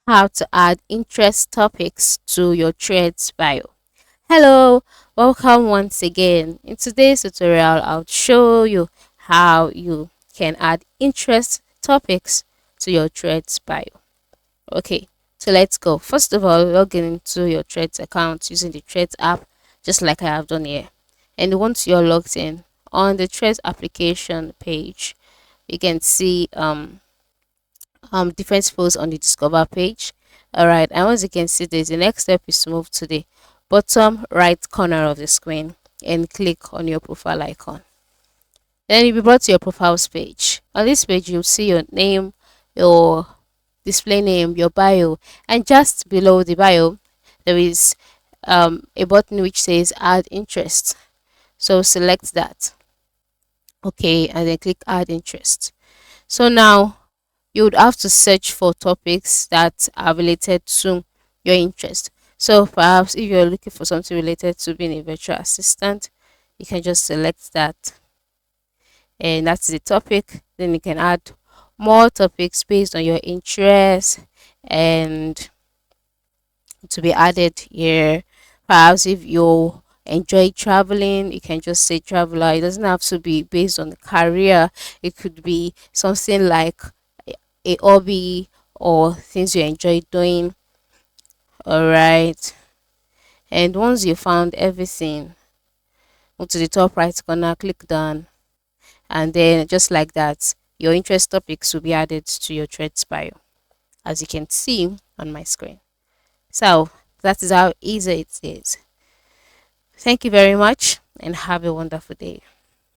how to add interest topics to your threads bio. Hello, welcome once again. In today's tutorial, I'll show you how you can add interest topics to your threads bio. Okay, so let's go. First of all, log in into your threads account using the threads app, just like I have done here. And once you're logged in on the threads application page, you can see different posts on the discover page. All right, and once you can see this, the next step is to move to the bottom right corner of the screen and click on your profile icon. Then you'll be brought to your profiles page. On this page, you'll see your name, your display name, your bio, and just below the bio there is a button which says add interest. So select that. Okay, and then click add interest. So now you would have to search for topics that are related to your interest. So perhaps if you're looking for something related to being a virtual assistant, you can just select that, and that's the topic. Then you can add more topics based on your interest and to be added here. Perhaps if you enjoy traveling, you can just say traveler. It doesn't have to be based on the career. It could be something like a hobby or things you enjoy doing. All right, and once you found everything, go to the top right corner, click done, and then just like that, your interest topics will be added to your threads bio, as you can see on my screen. So that is how easy it is. Thank you very much and have a wonderful day.